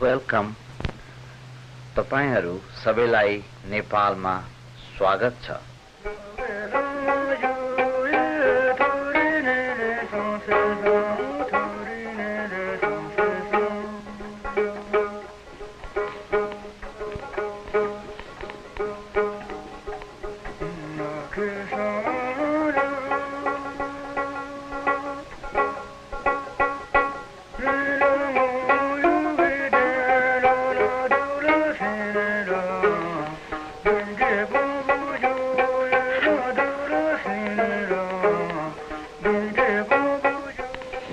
Welcome तपाईहरू सबैलाई नेपालमा स्वागत छ।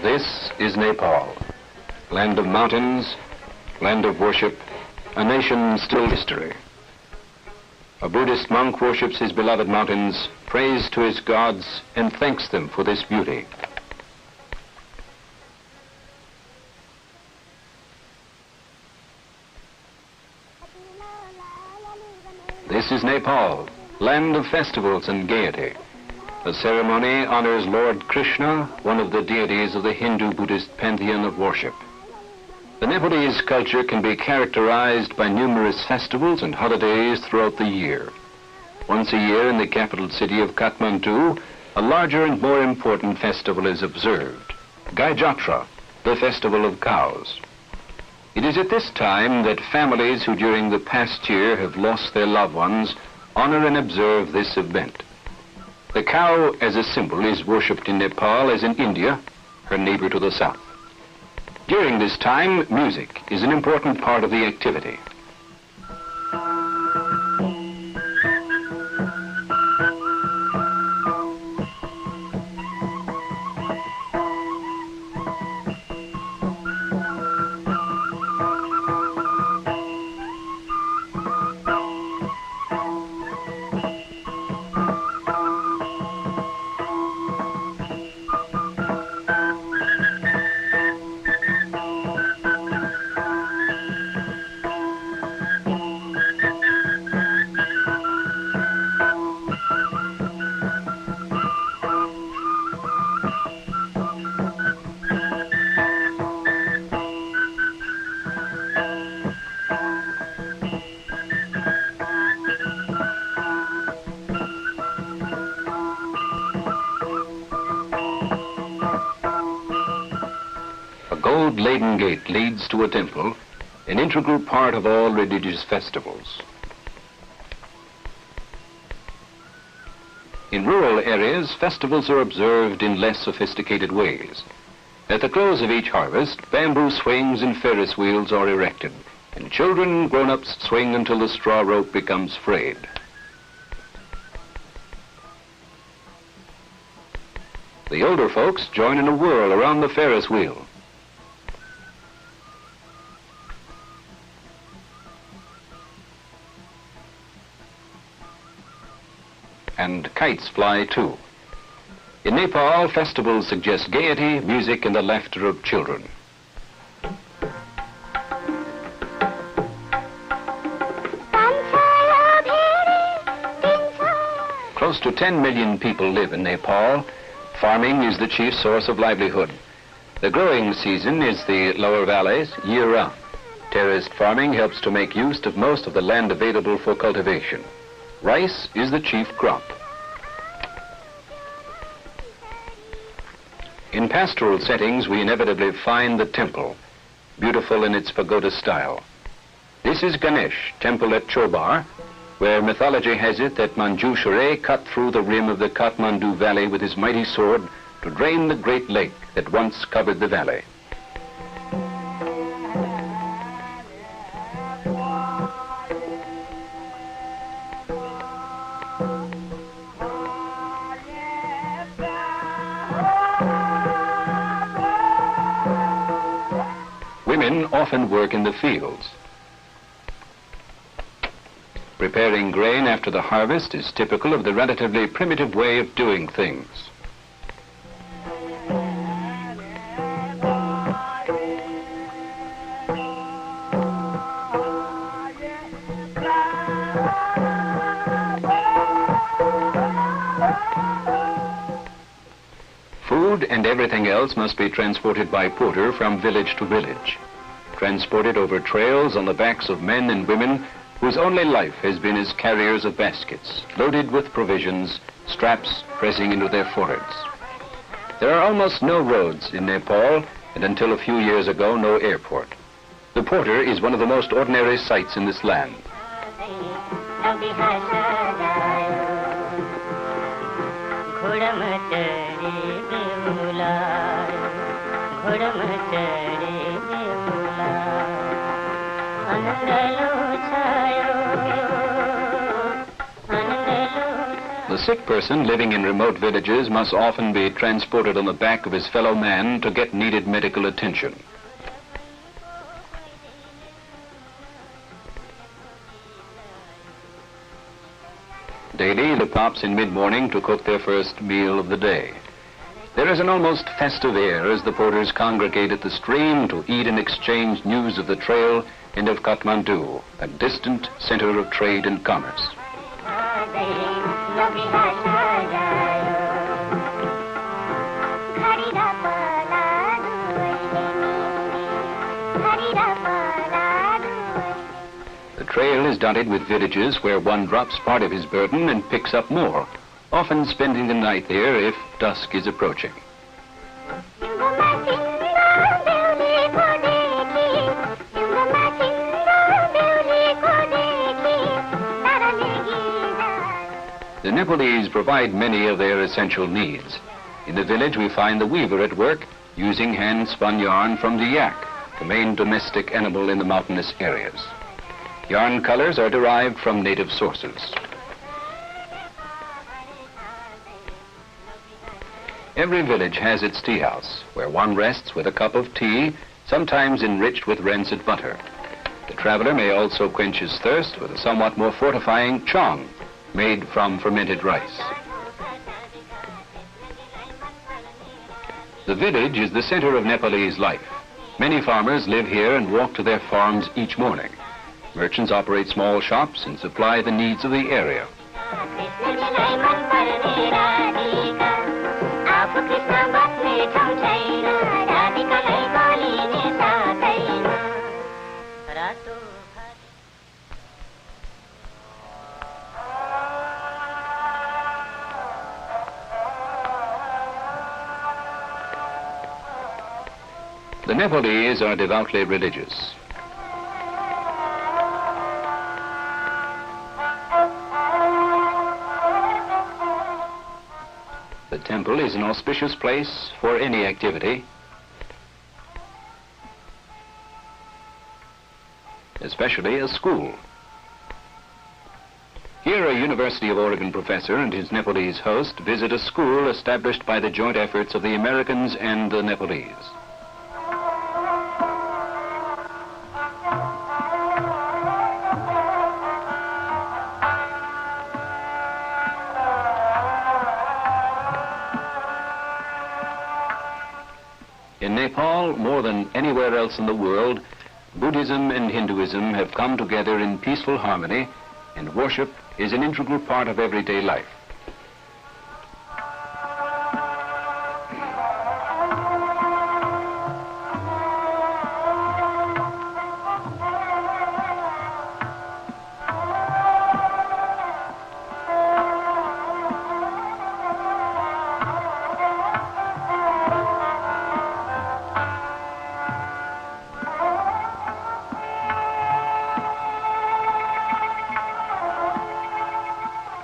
This is Nepal, land of mountains, land of worship, a nation still history. A Buddhist monk worships his beloved mountains, prays to his gods, and thanks them for this beauty. This is Nepal, land of festivals and gaiety. The ceremony honors Lord Krishna, one of the deities of the Hindu-Buddhist pantheon of worship. The Nepalese culture can be characterized by numerous festivals and holidays throughout the year. Once a year in the capital city of Kathmandu, a larger and more important festival is observed, Gai Jatra, the festival of cows. It is at this time that families who during the past year have lost their loved ones honor and observe this event. The cow as a symbol is worshipped in Nepal as in India, her neighbor to the south. During this time, music is an important part of the activity. A gold-laden gate leads to a temple, an integral part of all religious festivals. In rural areas, festivals are observed in less sophisticated ways. At the close of each harvest, bamboo swings and Ferris wheels are erected, and children and grown-ups swing until the straw rope becomes frayed. The older folks join in a whirl around the Ferris wheel. And kites fly too. In Nepal, festivals suggest gaiety, music, and the laughter of children. Close to 10 million people live in Nepal. Farming is the chief source of livelihood. The growing season is the lower valleys year-round. Terraced farming helps to make use of most of the land available for cultivation. Rice is the chief crop. In pastoral settings, we inevitably find the temple, beautiful in its pagoda style. This is Ganesh, temple at Chobar, where mythology has it that Manjushri cut through the rim of the Kathmandu Valley with his mighty sword to drain the great lake that once covered the valley. Women often work in the fields. Preparing grain after the harvest is typical of the relatively primitive way of doing things. Food and everything else must be transported by porter from village to village. transported over trails on the backs of men and women whose only life has been as carriers of baskets, loaded with provisions, straps pressing into their foreheads. There are almost no roads in Nepal, and until a few years ago, no airport. The porter is one of the most ordinary sights in this land. The sick person living in remote villages must often be transported on the back of his fellow man to get needed medical attention. Daily, the pops in mid-morning to cook their first meal of the day. There is an almost festive air as the porters congregate at the stream to eat and exchange news of the trail and of Kathmandu, a distant center of trade and commerce. The trail is dotted with villages where one drops part of his burden and picks up more, often spending the night there if dusk is approaching. The Nepalese provide many of their essential needs. In the village we find the weaver at work using hand-spun yarn from the yak, the main domestic animal in the mountainous areas. Yarn colors are derived from native sources. Every village has its tea house, where one rests with a cup of tea, sometimes enriched with rancid butter. The traveler may also quench his thirst with a somewhat more fortifying chong, made from fermented rice. The village is the center of Nepalese life. Many farmers live here and walk to their farms each morning. Merchants operate small shops and supply the needs of the area. The Nepalese are devoutly religious. The temple is an auspicious place for any activity, especially a school. Here a University of Oregon professor and his Nepalese host visit a school established by the joint efforts of the Americans and the Nepalese. In Nepal, more than anywhere else in the world, Buddhism and Hinduism have come together in peaceful harmony, and worship is an integral part of everyday life.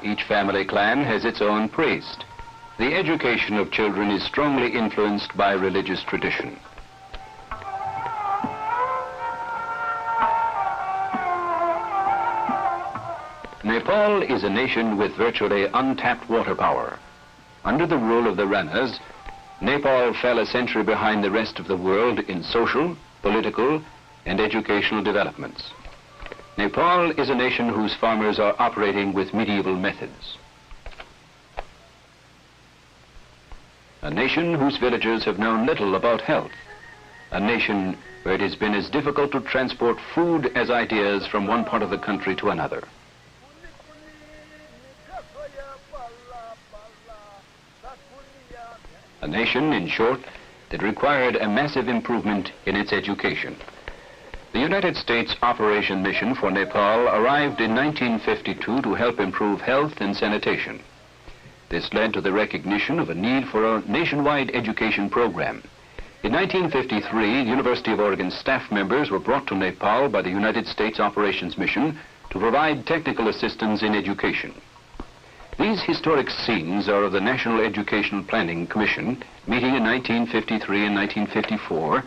Each family clan has its own priest. The education of children is strongly influenced by religious tradition. Nepal is a nation with virtually untapped water power. Under the rule of the Ranas, Nepal fell a century behind the rest of the world in social, political, and educational developments. Nepal is a nation whose farmers are operating with medieval methods. A nation whose villagers have known little about health. A nation where it has been as difficult to transport food as ideas from one part of the country to another. A nation, in short, that required a massive improvement in its education. The United States Operation Mission for Nepal arrived in 1952 to help improve health and sanitation. This led to the recognition of a need for a nationwide education program. In 1953, the University of Oregon staff members were brought to Nepal by the United States Operations Mission to provide technical assistance in education. These historic scenes are of the National Educational Planning Commission, meeting in 1953 and 1954,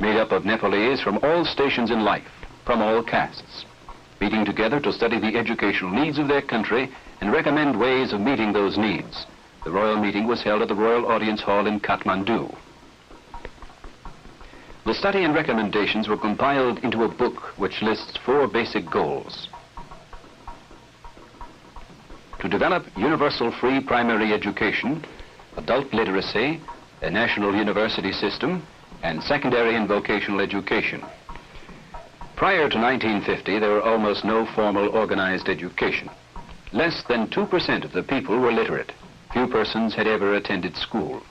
made up of Nepalese from all stations in life, from all castes, meeting together to study the educational needs of their country and recommend ways of meeting those needs. The royal meeting was held at the Royal Audience Hall in Kathmandu. The study and recommendations were compiled into a book which lists 4 basic goals: to develop universal free primary education, adult literacy, a national university system, and secondary and vocational education. Prior to 1950, there were almost no formal organized education. Less than 2% of the people were literate. Few persons had ever attended school.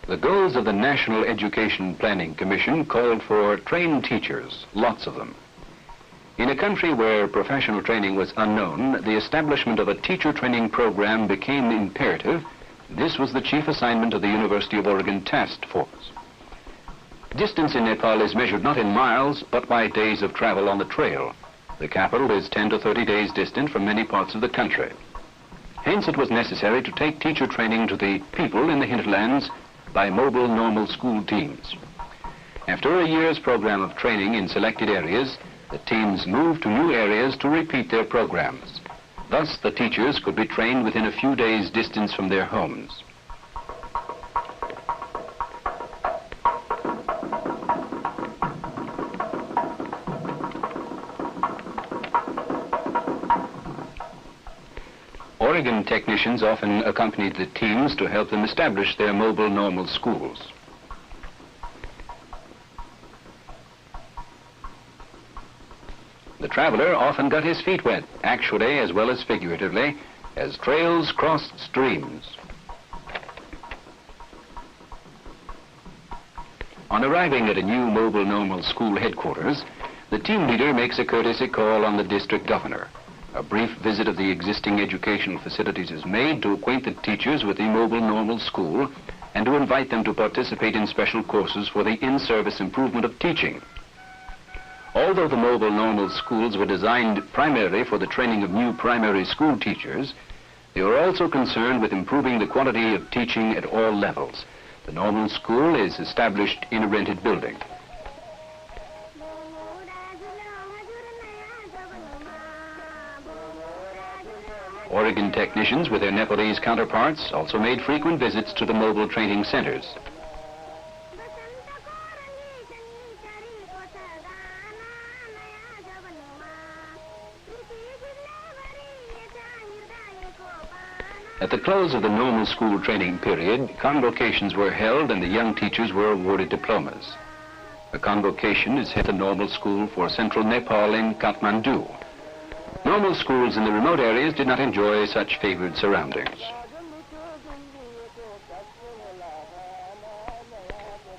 The goals of the National Education Planning Commission called for trained teachers, lots of them. In a country where professional training was unknown, the establishment of a teacher training program became imperative. This was the chief assignment of the University of Oregon Task Force. Distance in Nepal is measured not in miles, but by days of travel on the trail. The capital is 10 to 30 days distant from many parts of the country. Hence, it was necessary to take teacher training to the people in the hinterlands by mobile normal school teams. After a year's program of training in selected areas, the teams moved to new areas to repeat their programs. Thus, the teachers could be trained within a few days' distance from their homes. Oregon technicians often accompanied the teams to help them establish their mobile normal schools. The traveler often got his feet wet, actually as well as figuratively, as trails crossed streams. On arriving at a new mobile normal school headquarters, the team leader makes a courtesy call on the district governor. A brief visit of the existing educational facilities is made to acquaint the teachers with the mobile normal school and to invite them to participate in special courses for the in-service improvement of teaching. Although the mobile normal schools were designed primarily for the training of new primary school teachers, they were also concerned with improving the quality of teaching at all levels. The normal school is established in a rented building. Oregon technicians with their Nepalese counterparts also made frequent visits to the mobile training centers. At the close of the normal school training period, convocations were held and the young teachers were awarded diplomas. A convocation is held at the normal school for central Nepal in Kathmandu. Normal schools in the remote areas did not enjoy such favored surroundings.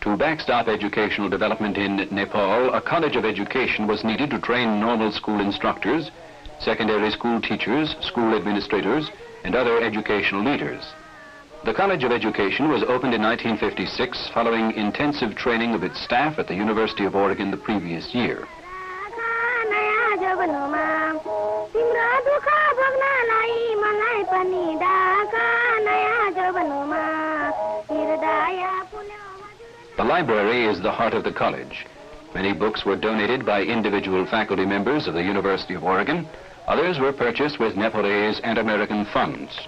To backstop educational development in Nepal, a college of education was needed to train normal school instructors, secondary school teachers, school administrators, and other educational leaders. The College of Education was opened in 1956 following intensive training of its staff at the University of Oregon the previous year. The library is the heart of the college. Many books were donated by individual faculty members of the University of Oregon. Others were purchased with Nepalese and American funds.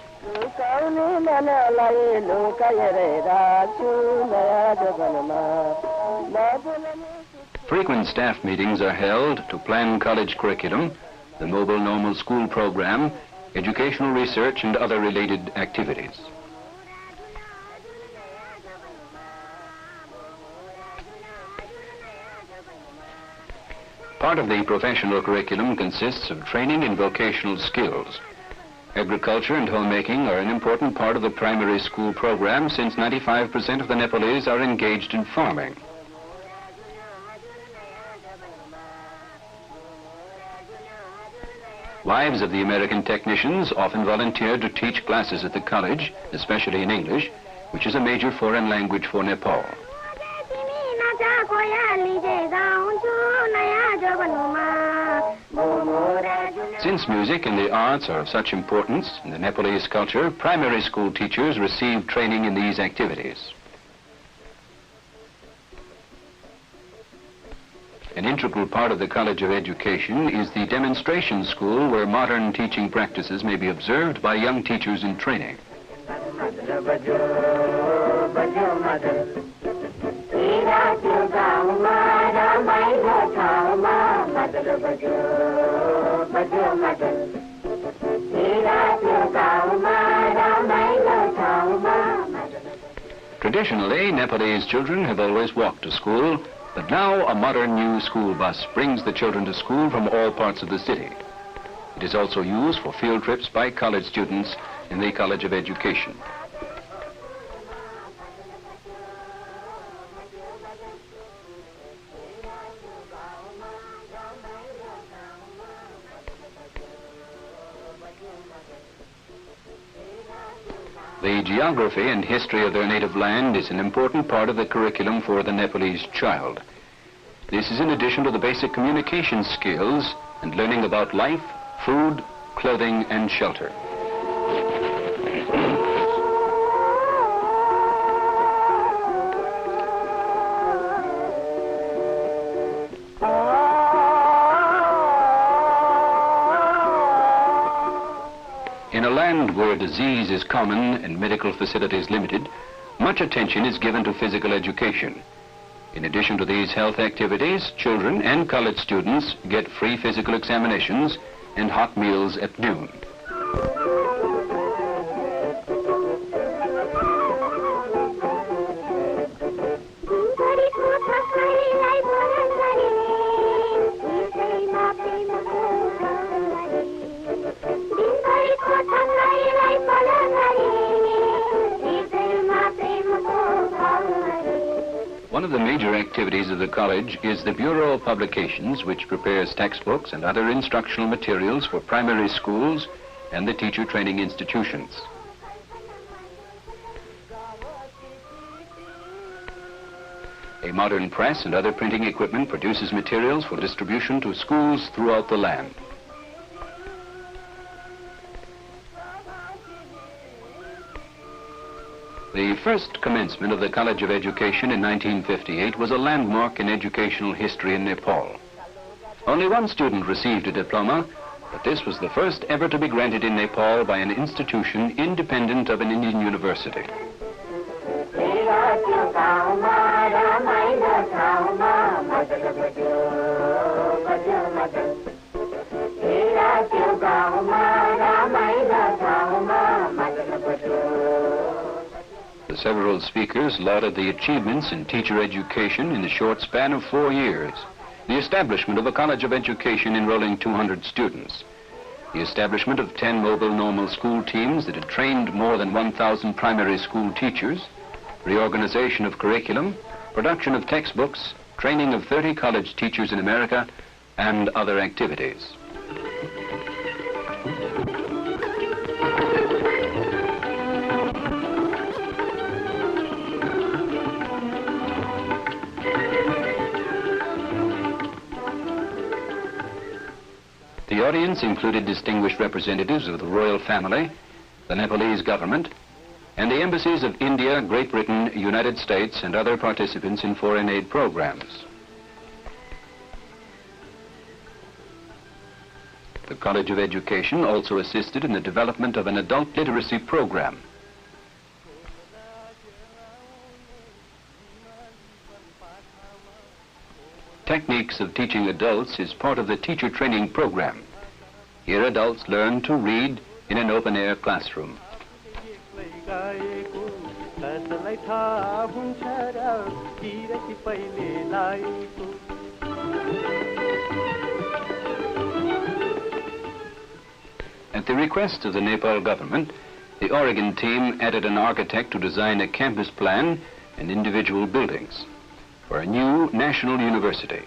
Frequent staff meetings are held to plan college curriculum, the mobile normal school program, educational research, and other related activities. Part of the professional curriculum consists of training in vocational skills. Agriculture and homemaking are an important part of the primary school program, since 95% of the Nepalese are engaged in farming. Wives of the American technicians often volunteered to teach classes at the college, especially in English, which is a major foreign language for Nepal. Since music and the arts are of such importance in the Nepalese culture, primary school teachers receive training in these activities. An integral part of the College of Education is the demonstration school, where modern teaching practices may be observed by young teachers in training. Traditionally, Nepalese children have always walked to school, but now a modern new school bus brings the children to school from all parts of the city. It is also used for field trips by college students in the College of Education. The geography and history of their native land is an important part of the curriculum for the Nepalese child. This is in addition to the basic communication skills and learning about life, food, clothing, and shelter. In a land where disease is common and medical facilities limited, much attention is given to physical education. In addition to these health activities, children and college students get free physical examinations and hot meals at noon. One of the major activities of the college is the Bureau of Publications, which prepares textbooks and other instructional materials for primary schools and the teacher training institutions. A modern press and other printing equipment produces materials for distribution to schools throughout the land. The first commencement of the College of Education in 1958 was a landmark in educational history in Nepal. Only one student received a diploma, but this was the first ever to be granted in Nepal by an institution independent of an Indian university. The several speakers lauded the achievements in teacher education in the short span of 4 years, the establishment of a College of Education enrolling 200 students, the establishment of 10 mobile normal school teams that had trained more than 1,000 primary school teachers, reorganization of curriculum, production of textbooks, training of 30 college teachers in America, and other activities. The audience included distinguished representatives of the royal family, the Nepalese government, and the embassies of India, Great Britain, United States, and other participants in foreign aid programs. The College of Education also assisted in the development of an adult literacy program. Techniques of teaching adults is part of the teacher training program. Here adults learn to read in an open-air classroom. At At the request of the Nepal government, the Oregon team added an architect to design a campus plan and individual buildings for a new national university.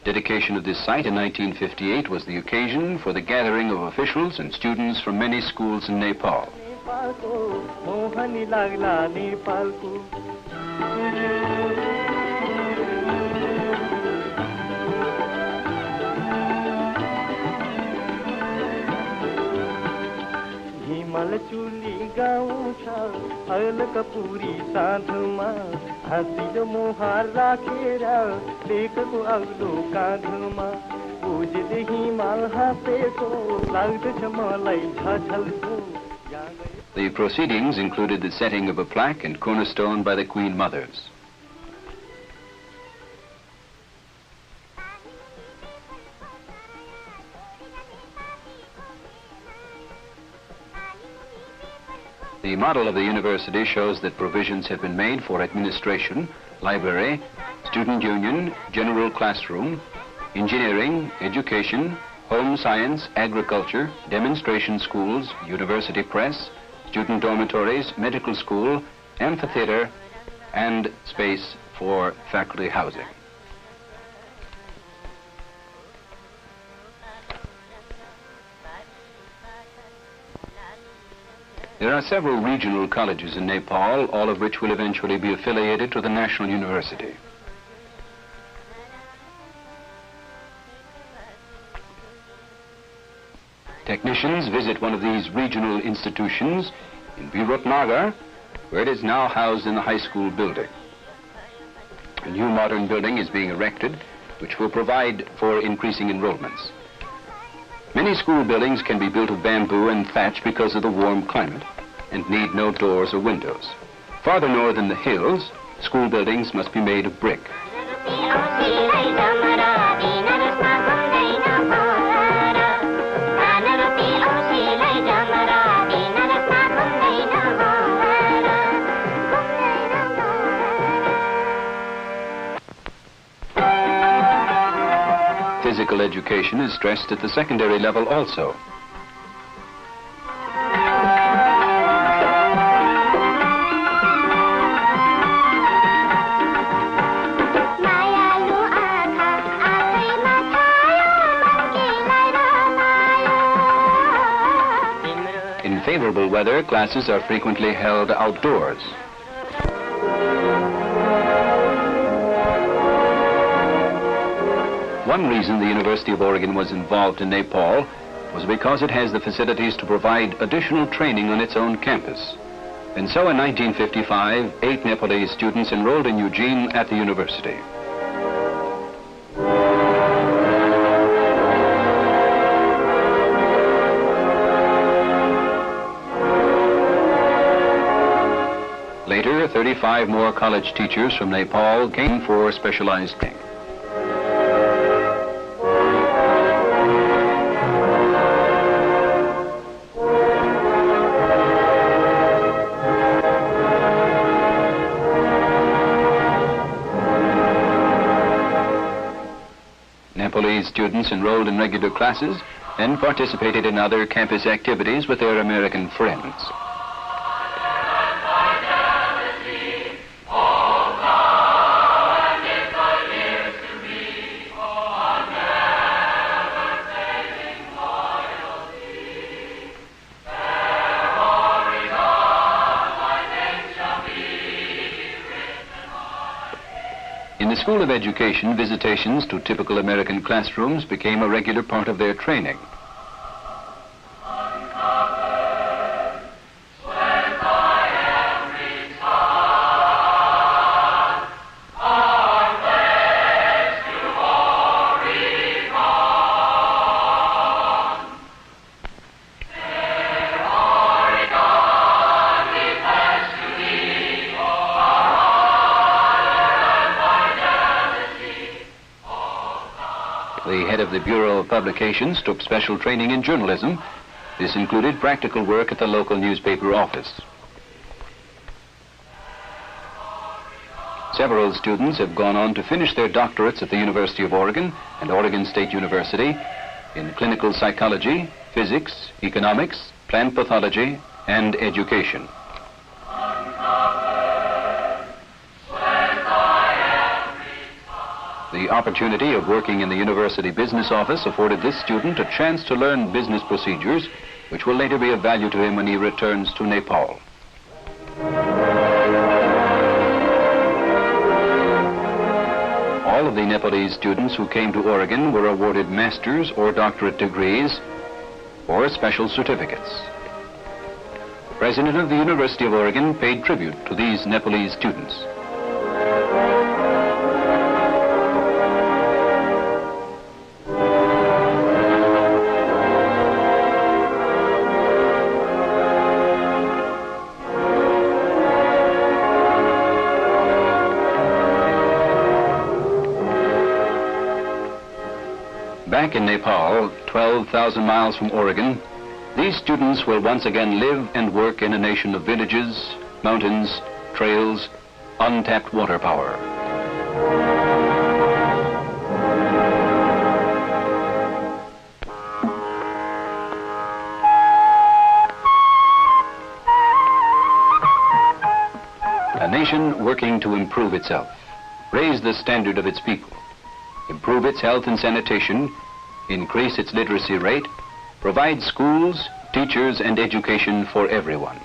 Dedication of this site in 1958 was the occasion for the gathering of officials and students from many schools in Nepal. The proceedings included the setting of a plaque and cornerstone by the Queen Mothers. The model of the university shows that provisions have been made for administration, library, student union, general classroom, engineering, education, home science, agriculture, demonstration schools, university press, student dormitories, medical school, amphitheater, and space for faculty housing. There are several regional colleges in Nepal, all of which will eventually be affiliated to the National University. Technicians visit one of these regional institutions in Virotnagar, where it is now housed in the high school building. A new modern building is being erected, which will provide for increasing enrollments. Many school buildings can be built of bamboo and thatch because of the warm climate and need no doors or windows. Farther north in the hills, school buildings must be made of brick. Physical education is stressed at the secondary level also. In favorable weather, classes are frequently held outdoors. One reason the University of Oregon was involved in Nepal was because it has the facilities to provide additional training on its own campus. And so in 1955, 8 Nepalese students enrolled in Eugene at the university. Later, 35 more college teachers from Nepal came for specialized training. Nepalese students enrolled in regular classes and participated in other campus activities with their American friends. In the School of Education, visitations to typical American classrooms became a regular part of their training. The head of the Bureau of Publications took special training in journalism. This included practical work at the local newspaper office. Several students have gone on to finish their doctorates at the University of Oregon and Oregon State University, in clinical psychology, physics, economics, plant pathology, and education. The opportunity of working in the university business office afforded this student a chance to learn business procedures, which will later be of value to him when he returns to Nepal. All of the Nepalese students who came to Oregon were awarded master's or doctorate degrees or special certificates. The president of the University of Oregon paid tribute to these Nepalese students. Back in Nepal, 12,000 miles from Oregon, these students will once again live and work in a nation of villages, mountains, trails, untapped water power. A nation working to improve itself, raise the standard of its people, improve its health and sanitation, increase its literacy rate, provide schools, teachers, and education for everyone.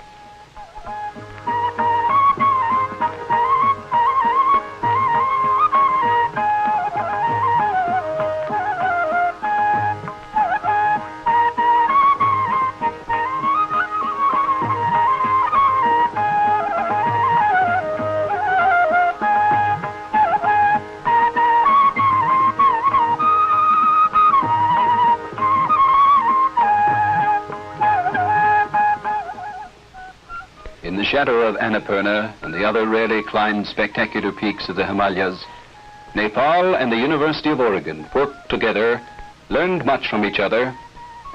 In the shadow of Annapurna and the other rarely climbed spectacular peaks of the Himalayas, Nepal and the University of Oregon worked together, learned much from each other,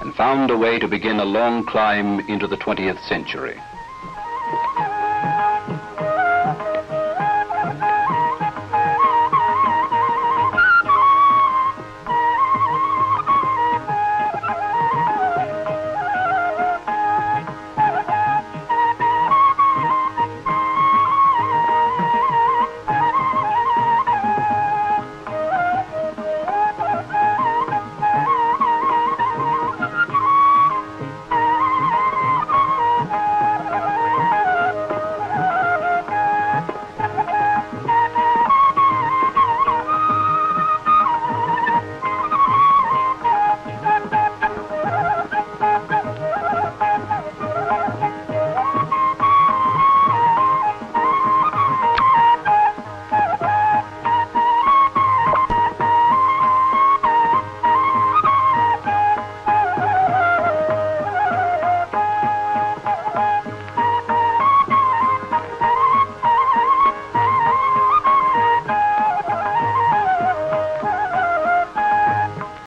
and found a way to begin a long climb into the 20th century.